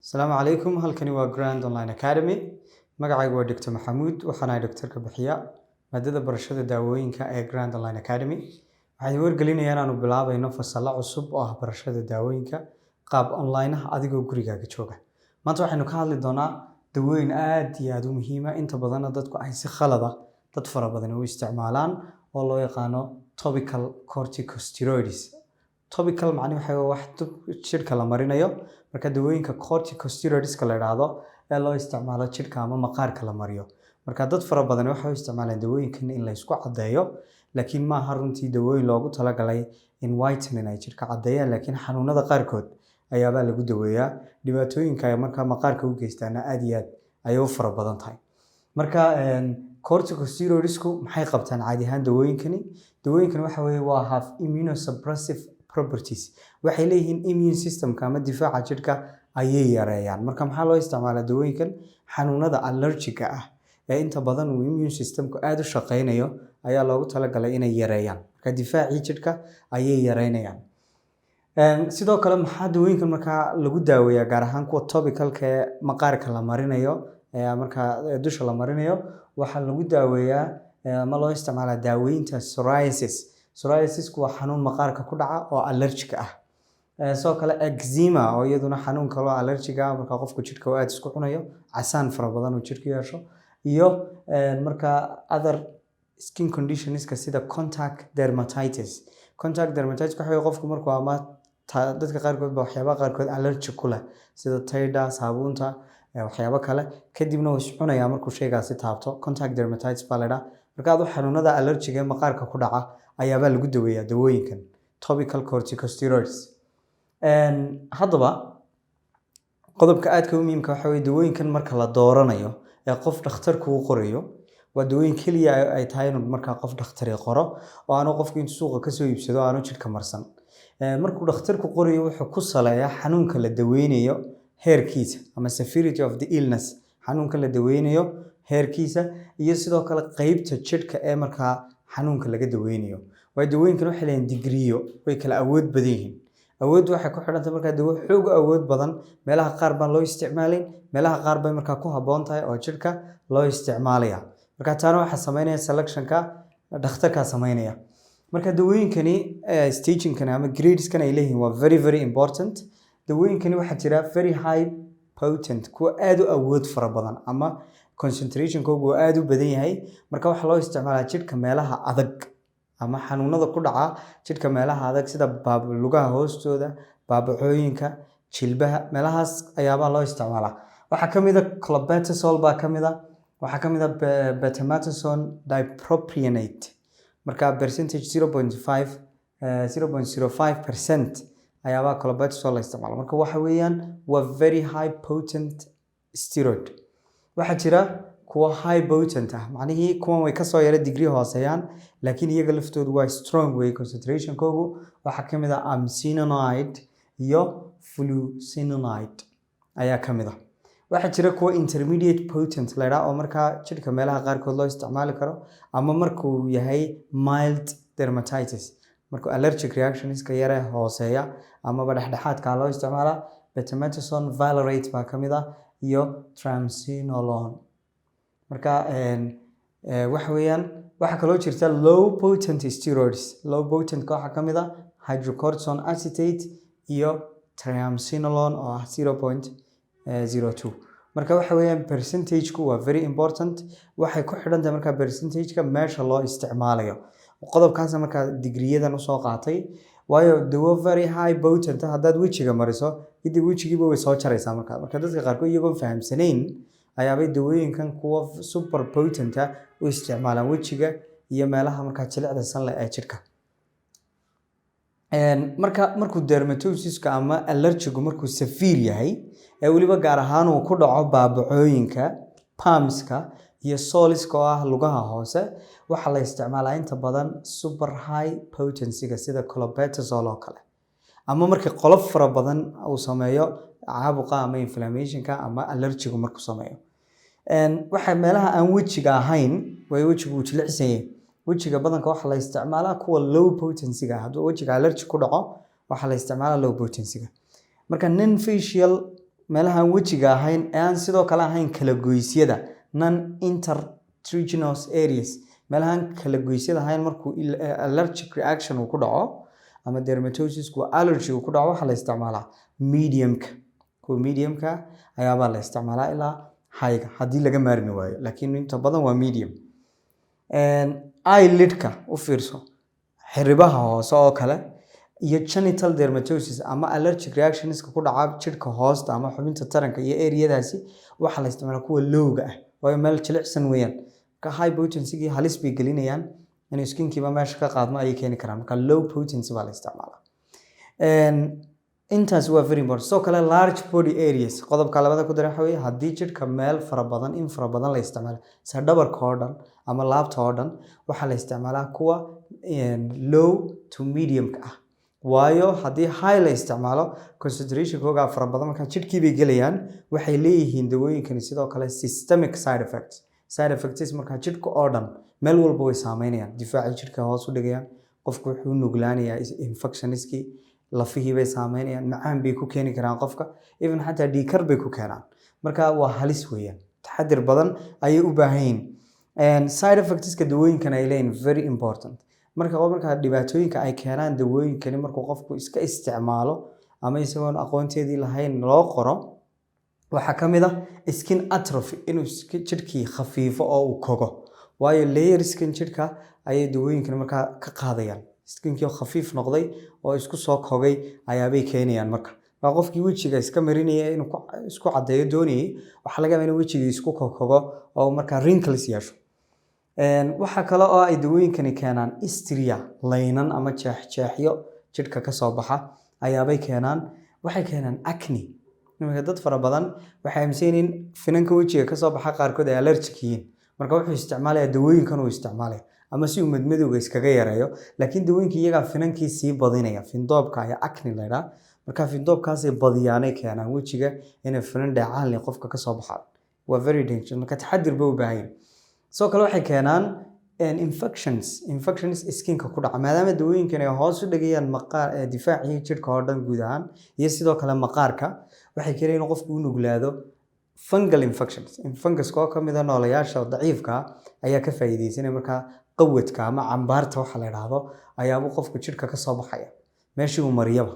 Asalaamu calaykum, halkani waa Grand Online Academy. Magacaygu waa Dr. Maxamuud, waxaan ahay dhaktarka bixiya maadada barashada daawooyinka ee Grand Online Academy. Waxaan wargelinayaa inaanu bilaabayno fasalo cusub oo ah barashada daawooyinka qaab online ah adigoo gurigaaga jooga. Maanta waxaynu ka hadli doonaa daawooyin aad iyo aad u muhiim ah, inta badanna dadku ay si khalad ah dad fara badan u isticmaalaan oo loo yaqaano topical corticosteroids. Topical macnaheedu waxa weeye wax jidhka la marinayo, marka daawooyinka corticosteroidska la yiraahdo ee loo isticmaalo jidhka ama maqaarka la mariyo. Marka dad fara badan waxay u isticmaalaan daawooyinkan in la isku caddeeyo, laakiin ma aha runtii daawooyin loogu talagalay in whitening ay jidhka caddeeyaan, laakiin xanuunada qaarkood ayaabaa lagu daweeyaa. Dhibaatooyinka ay markaa maqaarka u geystaana aad iyo aad ayay u fara badan tahay. Marka corticosteroidsku maxay qabtaan caadi ahaan daawooyinkani? Daawooyinkani waxa weeye waa have immunosuppressive properties. Waxay leeyihiin immune systemka ama difaaca jidhka ayay yareeyaan. Marka maxaa loo isticmaalaa daawooyinkan? Xanuunada allergiga ah ee inta badan uu immune systemku aad u shaqeynayo ayaa loogu talagalay inay yareeyaan. Marka difaacii jidhka ayay yareynayaan. Sidoo kale maxaa daawooyinkan markaa lagu daaweeyaa gaar ahaan kuwa topicalka ee maqaarka la marinayo markaa dusha la marinayo waxaa lagu daaweeyaa ama loo isticmaalaa daaweynta psoriasis. Psoriasisku waa xanuun maqaarka ku dhaca oo allergic ah. Sidoo kale eczema oo iyaduna xanuun kale oo allergic ah marka qofku jidhka uu aad isku cunayo, casaan fara badan uu jidhka yeesho, iyo marka other skin conditionska sida contact dermatitis. Contact dermatitis waxa weeye qofku markuu ama dadka qaarkood ba waxyaabaha qaarkood allergic ku leh sida tayda, saabuunta, waxyaabo kale kadibna uu is cunayaa markuu shaygaasi taabto. Contact dermatitis baa la yidhaha. Marka adu xanuunada allergiga ee maqaarka ku dhaca ayaabaa lagu daweeyaa daawooyinkan topical corticosteroids. Haddaba qodobka aadka u muhiimka waxa weeye daawooyinkan marka la dooranayo ee qof dhakhtarku uu qorayo waa daawooyin keliya ay tahay inuu markaa qof dhakhtari qoro oo aanu qofku intuu suuqa ka soo iibsado aanu jidhka marsan. Markuu dhakhtarku qorayo wuxuu ku saleeyaa xanuunka la daweynayo heerkiisa ama severity of the illness, xanuunka la daweynayo heerkiisa iyo sidoo kale qaybta jidhka ee markaa xanuunka laga daweynayo. Daawooyinkan waxay leeyihiin digriyo, way kala awood badan yihiin. Awooddu waxay ku xidhan tahay markaa daawo xoog awood badan meelaha qaar baan loo isticmaalin, meelaha qaar bay markaa ku habboon tahay oo jidhka loo isticmaalaya. Marka taana waxaa sameynaya selectionka dhakhtarka sameynaya. Marka daawooyinkani stagingkan ama gradeskan ay leeyihiin waa very important. Daawooyinkani waxaa jira very high potent kuwa aad u awood fara badan ama concentrationkoodu aad u badan yahay. Marka waxaa loo isticmaalaa jidhka meelaha adag ama xanuunada ku dhaca jidhka meelaha adag sida lugaha hoostooda, baabacooyinka, jilbaha, meelahaas ayaabaa loo isticmaalaa. Waxaa ka mid ah clobetasol baa ka mid ah, waxaa ka mid ah betamethasone dipropionate. Marka percentage 0.05% ayaabaa clobetasol la isticmaalo. Marka waxa weeyaan waa very high potent steroid. Waxaa jira kuwa high potent ah, macnihii kuwan way kasoo yara degree hooseeyaan laakiin iyaga laftoodu waa strong way concentrationkoogu. Waxaa ka mid ah amsinonide iyo flusinonide ayaa ka mid ah. Waxaa jira kuwa intermediate potent la yidhaha oo markaa jidhka meelaha qaarkood loo isticmaali karo ama markuu yahay mild dermatitis, markuu allergic reactionska yare hooseeya amaba dhexdhexaadka loo isticmaalaa. Betamethasone valerate baa ka mid ah iyo triamcinolone. Marka waxa weeyaan waxa kaloo jirta low potent steroids. Low potent waxaa ka mid ah hydrocortisone acetate iyo triamcinolone oo ah 0.02. Marka waxa weeyaan percentageku waa very important. Waxay ku xidhan tahay marka percentageka meesha loo isticmaalayo. Qodobkaas marka digriyadan u soo qaatay waayo dawo very high potent haddaad wejiga mariso kadib wejigiiba way soo jaraysaa marka dadka qaarkood iyagoon fahamsanayn ayaabay daawooyinkan kuwa super potent u isticmaalaan wejiga iyo meelaha markaa jilicda sanle ee jidhka. Markuu dermatosiska ama allergigu markuu severe yahay ee weliba gaar ahaan uu ku dhaco baabacooyinka, palmska iyo soleska oo ah lugaha hoose, waxaa la isticmaalaa inta badan super high potencyga sida clobetasol oo kale. Ama markii qolof fara badan uu sameeyo caabuqa ama inflammationka ama allergigu markuu sameeyo. Waxa meelaha aan wejiga ahayn way wejigu jilicsan yahay. Wejiga badanka waxaa la isticmaalaa kuwa low potencyga. Hadduu wejiga allergic ku dhaco waxaa la isticmaalaa low potencyga. Marka non facial meelaha aan wejiga ahayn ee aan sidoo kale ahayn kala goysyada non intertriginous areas meelahaan kala goysyada ahayn markuu allergic reaction uu ku dhaco ama dermatosis allergy uu ku dhaco waxaa la isticmaalaa mediumka kuwa mediumka ayaabaa la isticmaalaa ilaa highga haddii laga maarmi waayo laakiin inta badan waa medium eyelidka u fiirso xiribaha hoose oo kale iyo genital dermatosis ama allergic reactionska ku dhaca jidhka hoosta ama xubinta taranka iyo areadaasi waxaa la isticmaalaa kuwa lowga ah waayo meel jilicsan weeyaan marka high potency halis bay gelinayaan inuu skinkiiba meesha ka qaadmo ayay keeni karaan marka low potency baa la isticmaalaa intaas waa very important sidoo kale large body areas qodobka labada ku dara waxa weeye haddii jidhka meel fara badan in fara badan la isticmaalo sida dhabarka oo dhan ama laabta oo dhan waxaa la isticmaalaa kuwa low to mediumka ah waayo haddii high la isticmaalo concentrationkooga fara badan markaa jidhkii bay gelayaan waxay leeyihiin dawooyinkani sidoo kale systemic side effects markaa jidhka oo dhan meel walba way saameynayaan difaacii jidhka hoos u dhigayaan qofku wuxuu nuglaanayaa infectioniskii lafihii bay saameynayaan macaan bay ku keeni karaan qofka even xataa dhiikar bay ku keenaan marka waa halis weeyaan taxadir badan ayay u baahan yihiin side effectska dawooyinkan ay leeyihiin very important marka dhibaatooyinka ay keenaan dawooyinkani markuu qofku iska isticmaalo ama isagoon aqoonteedii lahayn loo qoro waxaa ka mid ah skin atrophy inuu jidhkii khafiifo oo uu kogo waayo layerskan jidhka ayay dawooyinkani markaa ka qaadayaan skinkii khafiif noqday oo isku soo kogay ayaabay keenayaan marka qofkii wejiga iska marinaya inuu isku cadeeyo doonayay waxaa laga yaabaa inuu wejiga isku kogo oo markaa wrinkles yeesho waxaa kale oo ay dawooyinkani keenaan istria laynan ama jeexjeexyo jidhka kasoo baxa ayaabay keenaan waxay keenaan acne dad fara badan waxay aaminsan in finanka wejiga kasoo baxa qaarkood ay allergic yihiin marka wuxuu isticmaalayaa dawooyinkan uu isticmaalaya ama si uu madmadowga iskaga yareeyo laakiin dawooyinka iyagaa finankii sii badinaya findoobka ayaa acne la yidhaha marka findoobkaasay badiyaanay keenaan wejiga inay finan dheecaan leh qofka kasoo baxaan waa very dangerous marka taxadir ba u baahan yahay sidoo kale waxay keenaan infections skinka ku dhaca maadaama dawooyinkan ay hoos u dhigayaan difaacii jidhka oo dhan guud ahaan iyo sidoo kale maqaarka waxay keenayaan in qofku u nuglaado fungal infections funguska oo ka mid ah noolayaasha daciifka ayaa ka faa'iideysanaya markaa qawadka ama cambaarta waxa la yiraahdo ayaaba qofku jidhka ka soo baxaya meeshii uu mariyaba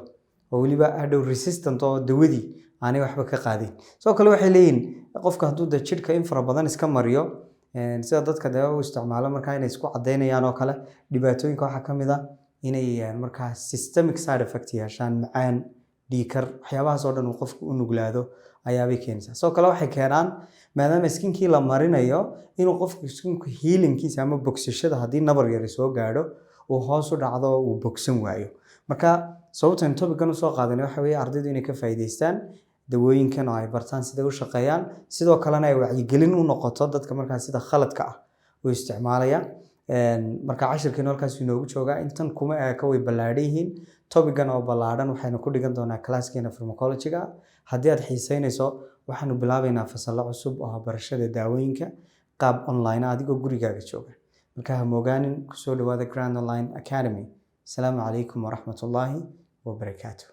oo waliba hadhow resistant oo dawadii aanay waxba ka qaadin sidoo kale waxay leeyihiin qofka hadduu jidhka in fara badan iska mariyo sida dadka u isticmaalo markaa inay isku cadeynayaan oo kale dhibaatooyinka waxaa ka mid ah inay markaa systemic side effect yeeshaan macaan dhiikar waxyaabahaas oo dhan uu qofku u nuglaado ayaabay keenaysaa sidoo kale waxay keenaan maadaama skinkii la marinayo inuu qofku skinku healingkiisa ama bogsashada haddii nabar yari soo gaadho uu hoos u dhacdo uu bogsan waayo marka sababtan topican usoo qaadanay waxa weeye ardaydu inay ka faa'iidaystaan dawooyinkan oo ay bartaan sida u shaqeeyaan sidoo kalena ay wacyigelin u noqoto dadka markaa sida khaladka ah u isticmaalaya marka cashirkeenu halkaas inoogu joogaa intan kuma eeka way ballaadhan yihiin topican oo ballaadhan waxaynu ku dhigan doonaa classkeena pharmacology-ga haddii aad xiiseynayso waxaanu bilaabaynaa fasallo cusub oo barashada daawooyinka qaab online adigoo gurigaaga jooga marka ha moogaanin kusoo dhawaada Grand Online Academy. Asalaamu calaykum waraxmatullaahi wabarakaatuh.